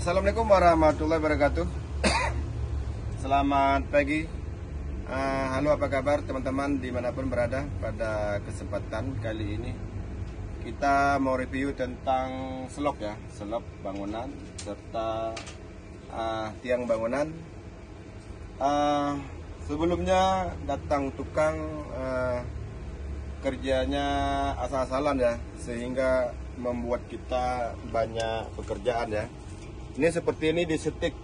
Assalamualaikum warahmatullahi wabarakatuh. Selamat pagi. Halo, apa kabar teman-teman dimanapun berada. Pada kesempatan kali ini kita mau review tentang selop ya, selop bangunan serta tiang bangunan. Sebelumnya datang tukang, kerjanya asal-asalan ya, sehingga membuat kita banyak pekerjaan ya. Ini seperti ini di setik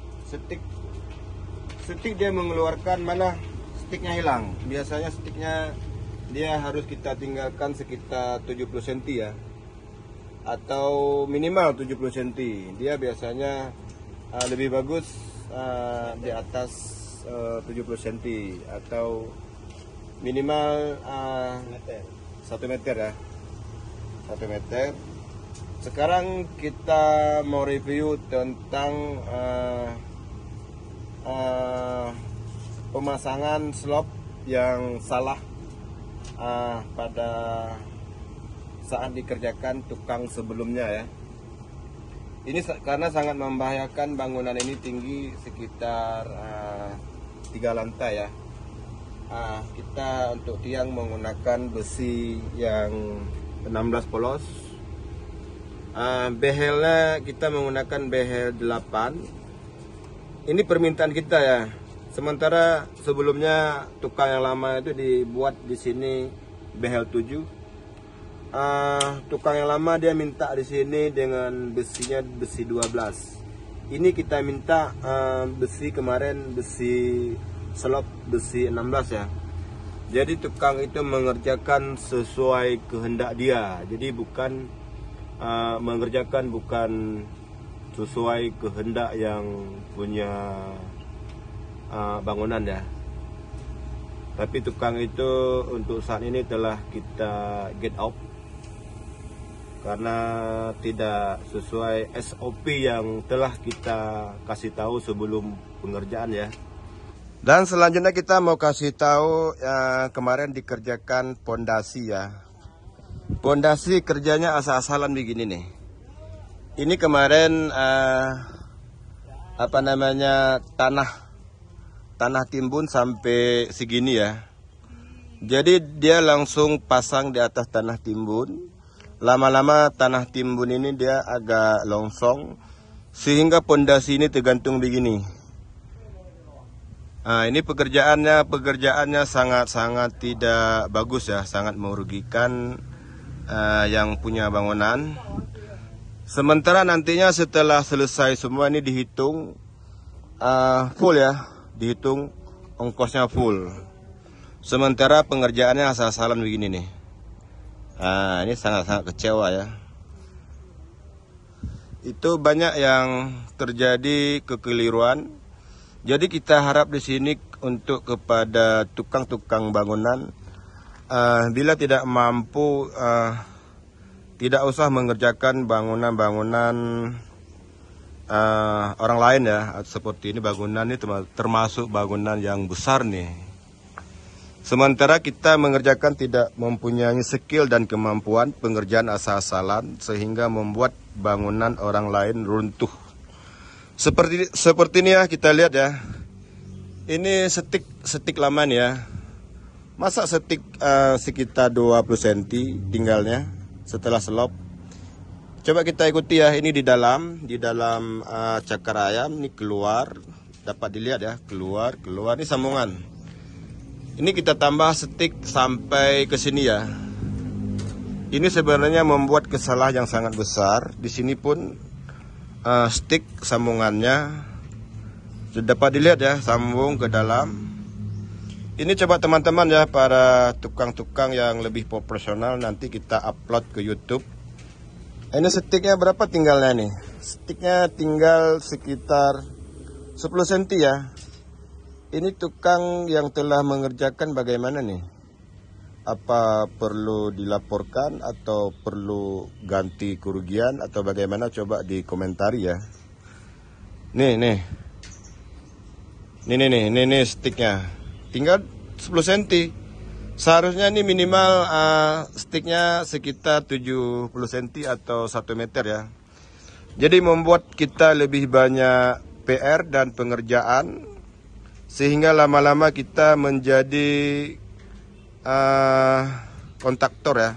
dia mengeluarkan, mana stiknya hilang. Biasanya stiknya dia harus kita tinggalkan sekitar 70 cm ya, atau minimal 70 cm. Dia biasanya lebih bagus di atas 70 cm atau minimal 1 meter ya, 1 meter. Sekarang kita mau review tentang pemasangan slop yang salah pada saat dikerjakan tukang sebelumnya ya. Ini karena sangat membahayakan. Bangunan ini tinggi sekitar 3 lantai ya. Kita untuk tiang menggunakan besi yang 16 polos. Behelnya kita menggunakan behel 8. Ini permintaan kita ya. Sementara sebelumnya tukang yang lama itu dibuat di sini behel 7. Tukang yang lama dia minta di sini dengan besinya besi 12. Ini kita minta besi kemarin, besi selop besi 16 ya. Jadi tukang itu mengerjakan sesuai kehendak dia. Jadi bukan mengerjakan bukan sesuai kehendak yang punya bangunan ya. Tapi tukang itu untuk saat ini telah kita get out karena tidak sesuai SOP yang telah kita kasih tahu sebelum pengerjaan ya. Dan selanjutnya kita mau kasih tahu kemarin dikerjakan pondasi ya. Pondasi kerjanya asal-asalan begini nih. Ini kemarin tanah timbun sampai segini ya. Jadi dia langsung pasang di atas tanah timbun. Lama-lama tanah timbun ini dia agak longsong sehingga pondasi ini tergantung begini. Ini pekerjaannya sangat-sangat tidak bagus ya, sangat merugikan yang punya bangunan. Sementara nantinya setelah selesai semua ini dihitung full ya, dihitung ongkosnya full. Sementara pengerjaannya asal-asalan begini nih. Ini sangat-sangat kecewa ya. Itu banyak yang terjadi kekeliruan. Jadi kita harap di sini untuk kepada tukang-tukang bangunan, bila tidak mampu, tidak usah mengerjakan bangunan-bangunan orang lain ya. Seperti ini bangunan ini termasuk bangunan yang besar nih. Sementara kita mengerjakan tidak mempunyai skill dan kemampuan, pengerjaan asal-asalan sehingga membuat bangunan orang lain runtuh. Seperti ini ya, kita lihat ya. Ini setik lama nih ya. Masa setik sekitar 20 cm tinggalnya setelah selop. Coba kita ikuti ya. Ini di dalam cakar ayam ini keluar, dapat dilihat ya, keluar ini sambungan. Ini kita tambah setik sampai ke sini ya. Ini sebenarnya membuat kesalahan yang sangat besar. Di sini pun stik sambungannya sudah dapat dilihat ya, sambung ke dalam. Ini coba teman-teman ya, para tukang-tukang yang lebih profesional, nanti kita upload ke YouTube. Ini stiknya berapa tinggalnya nih? Stiknya tinggal sekitar 10 cm ya. Ini tukang yang telah mengerjakan bagaimana nih? Apa perlu dilaporkan atau perlu ganti kerugian atau bagaimana? Coba dikomentari ya. Nih stiknya tinggal 10 cm. Seharusnya ini minimal stiknya sekitar 70 cm atau 1 meter ya. Jadi membuat kita lebih banyak PR dan pengerjaan, sehingga lama-lama kita menjadi kontraktor ya.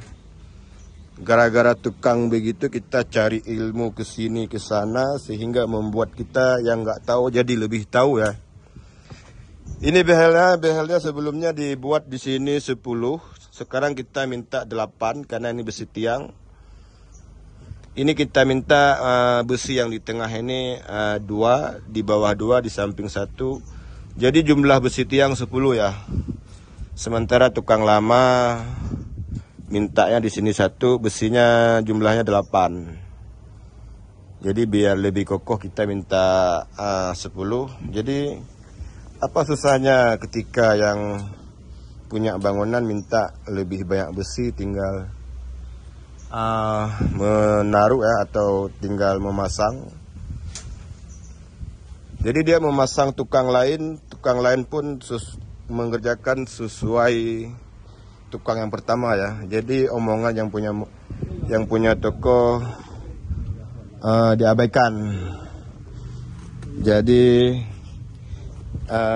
Gara-gara tukang begitu kita cari ilmu ke sini ke sana, sehingga membuat kita yang nggak tahu jadi lebih tahu ya. Ini behelnya sebelumnya dibuat di sini 10, sekarang kita minta 8 karena ini besi tiang. Ini kita minta besi yang di tengah ini 2, di bawah 2, di samping 1. Jadi jumlah besi tiang 10 ya. Sementara tukang lama mintanya di sini 1, besinya jumlahnya 8. Jadi biar lebih kokoh kita minta 10. Jadi apa susahnya ketika yang punya bangunan minta lebih banyak besi, tinggal menaruh ya, atau tinggal memasang. Jadi dia memasang tukang lain pun mengerjakan sesuai tukang yang pertama ya. Jadi omongan yang punya toko diabaikan. Jadi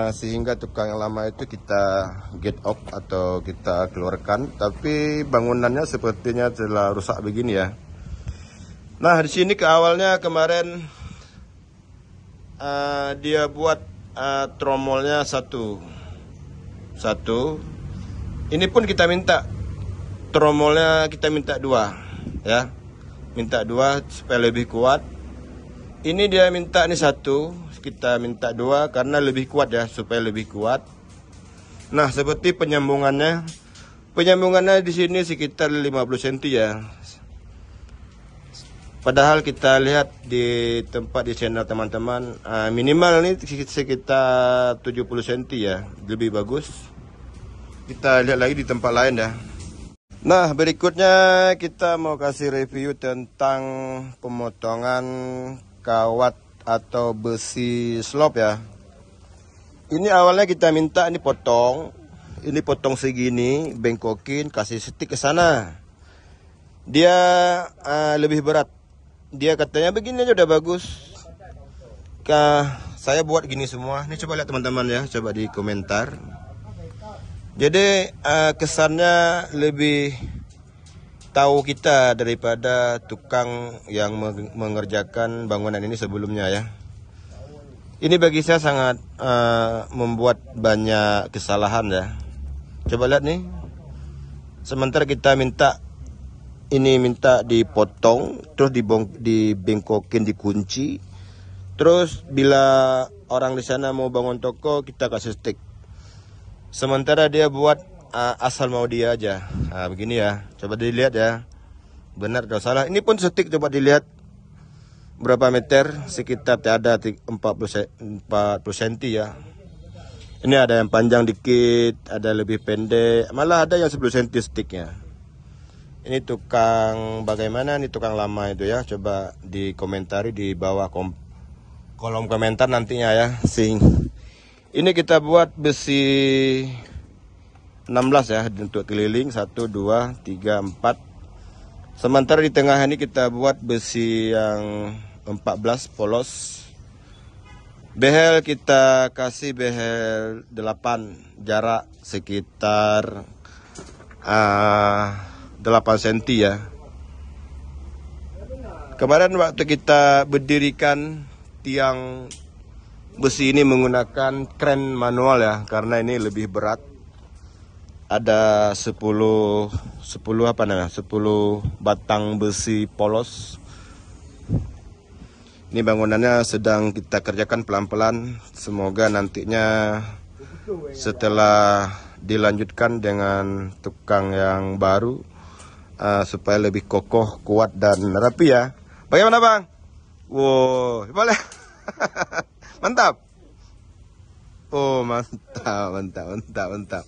sehingga tukang yang lama itu kita get off atau kita keluarkan, tapi bangunannya sepertinya telah rusak begini ya. Nah, di sini ke awalnya kemarin dia buat tromolnya satu. Ini pun kita minta tromolnya, kita minta 2 ya, minta 2 supaya lebih kuat. Ini dia minta ini 1, kita minta 2 karena lebih kuat ya, supaya lebih kuat. Nah, seperti penyambungannya di sini sekitar 50 cm ya. Padahal kita lihat di tempat di channel teman-teman minimal ini sekitar 70 cm ya, lebih bagus. Kita lihat lagi di tempat lain ya. Nah, berikutnya kita mau kasih review tentang pemotongan kawat atau besi slop ya. Ini awalnya kita minta ini potong segini, bengkokin, kasih stick ke sana. Dia lebih berat. Dia katanya begini aja udah bagus. Saya buat gini semua. Ini coba lihat teman-teman ya, coba di komentar. Jadi kesannya lebih tahu kita daripada tukang yang mengerjakan bangunan ini sebelumnya ya. Ini bagi saya sangat membuat banyak kesalahan ya. Coba lihat nih. Sementara kita minta dipotong, terus dibengkokin, dikunci. Terus bila orang di sana mau bangun toko, kita kasih stick. Sementara dia buat asal mau dia aja. Nah, begini ya. Coba dilihat ya. Benar atau salah. Ini pun stick, coba dilihat. Berapa meter? Sekitar ada 40 cm ya. Ini ada yang panjang dikit, ada lebih pendek, malah ada yang 10 cm sticknya. Ini tukang bagaimana? Ini tukang lama itu ya. Coba dikomentari di bawah kolom komentar nantinya ya. Ini kita buat besi 16 ya untuk keliling 1, 2, 3, 4. Sementara di tengah ini kita buat besi yang 14 polos. Behel kita kasih behel 8, jarak sekitar 8 cm ya. Kemarin waktu kita berdirikan tiang besi ini menggunakan kren manual ya, karena ini lebih berat. Ada 10 batang besi polos. Ini bangunannya sedang kita kerjakan pelan-pelan. Semoga nantinya setelah dilanjutkan dengan tukang yang baru supaya lebih kokoh, kuat dan rapi ya. Bagaimana Bang? Wow, boleh. Mantap. Oh, mantap.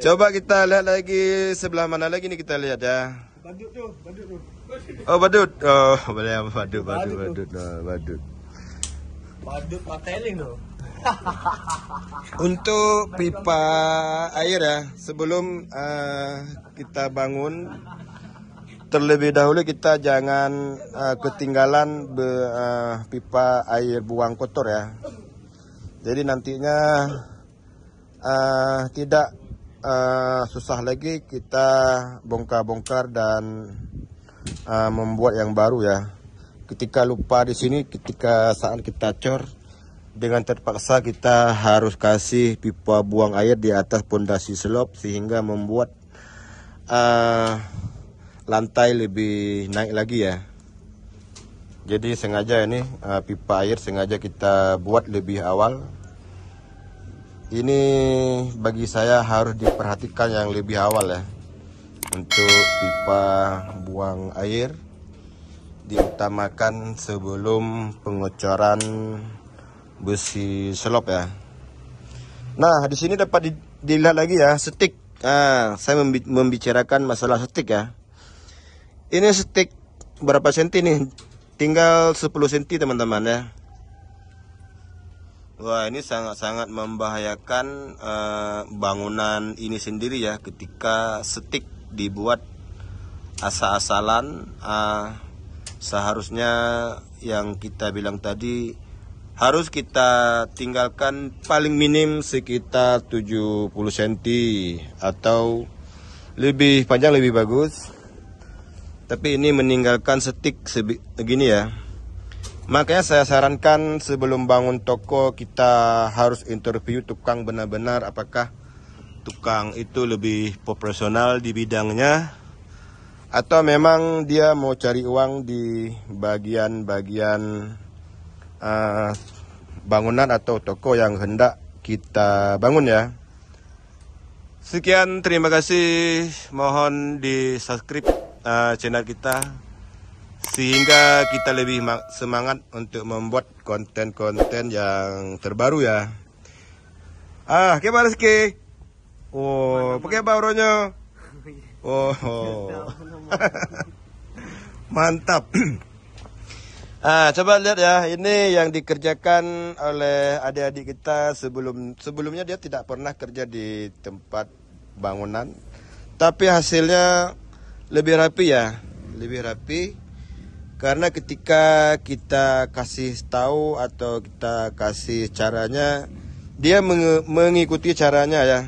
Coba kita lihat lagi sebelah mana lagi nih, kita lihat ya. Badut tuh. Oh, badut. Oh, boleh apa badut. Badut mateling tuh. Untuk pipa air ya, sebelum kita bangun terlebih dahulu kita jangan ketinggalan pipa air buang kotor ya. Jadi nantinya tidak susah lagi kita bongkar-bongkar dan membuat yang baru ya. Ketika lupa di sini, ketika saat kita cor, dengan terpaksa kita harus kasih pipa buang air di atas pondasi selop sehingga membuat lantai lebih naik lagi ya. Jadi sengaja ini pipa air sengaja kita buat lebih awal. Ini bagi saya harus diperhatikan yang lebih awal ya. Untuk pipa buang air diutamakan sebelum pengecoran besi selop ya. Nah, di sini dapat dilihat lagi ya, stik. Saya membicarakan masalah stik ya. Ini stik berapa senti nih? Tinggal 10 senti teman-teman ya. Wah, ini sangat-sangat membahayakan bangunan ini sendiri ya. Ketika stik dibuat asal-asalan, seharusnya yang kita bilang tadi harus kita tinggalkan paling minim sekitar 70 cm atau lebih panjang lebih bagus. Tapi ini meninggalkan stik segini ya. Makanya saya sarankan sebelum bangun toko kita harus interview tukang benar-benar apakah tukang itu lebih profesional di bidangnya atau memang dia mau cari uang di bagian-bagian bangunan atau toko yang hendak kita bangun ya. Sekian, terima kasih. Mohon di subscribe channel kita sehingga kita lebih semangat untuk membuat konten-konten yang terbaru ya. Gimana sih? Oh, pakai bauronya. Oh. Mantap. Coba lihat ya, ini yang dikerjakan oleh adik-adik kita sebelumnya dia tidak pernah kerja di tempat bangunan, tapi hasilnya lebih rapi ya, lebih rapi karena ketika kita kasih tahu atau kita kasih caranya, dia mengikuti caranya ya.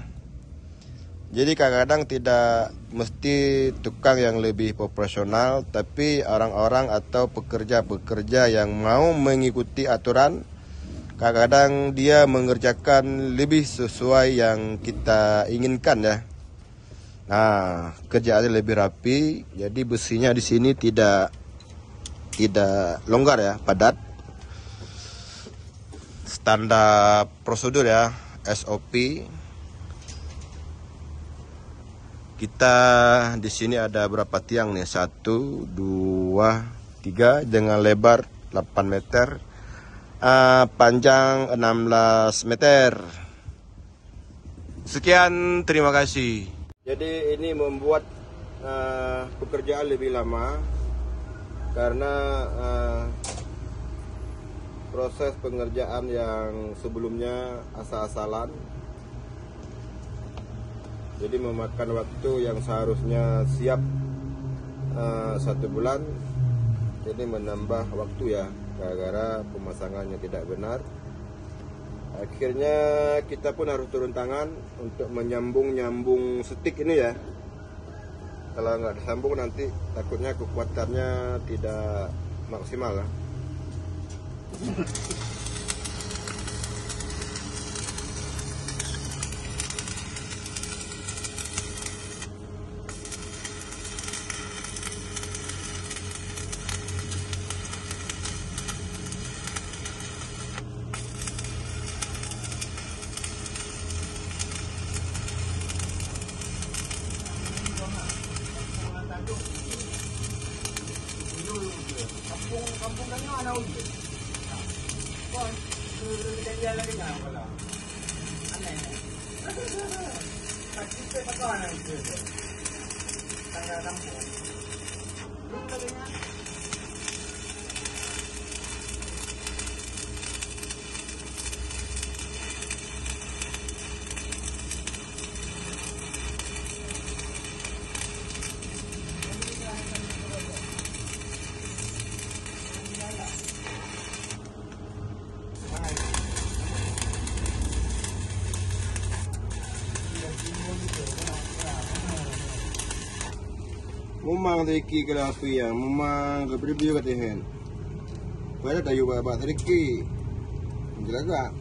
Jadi kadang-kadang tidak mesti tukang yang lebih profesional, tapi orang-orang atau pekerja-pekerja yang mau mengikuti aturan, kadang-kadang dia mengerjakan lebih sesuai yang kita inginkan ya. Nah, kerjaannya lebih rapi, jadi besinya di sini tidak longgar ya, padat. Standar prosedur ya, SOP. Kita di sini ada berapa tiang nih? 1, 2, 3 dengan lebar 8 meter, panjang 16 meter. Sekian, terima kasih. Jadi ini membuat pekerjaan lebih lama karena proses pengerjaan yang sebelumnya asal-asalan. Jadi memakan waktu yang seharusnya siap 1 bulan, jadi menambah waktu ya, gara-gara pemasangannya tidak benar. Akhirnya kita pun harus turun tangan untuk menyambung stik ini ya. Kalau nggak disambung nanti takutnya kekuatannya tidak maksimal lah. Kampung kami ada uji. Kau kerja lagi nak pula. Aneh. Tak kita pakai mana itu? Tangga kampung. Belum lagi nak. Memang teriki kalau aku yang memang lebih kata hen. Pada dayu babak teriki. Jaga.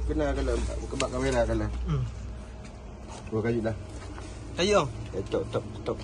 Kena kalau kebak kamera kalau. Dua kali dah. Ayo. Top.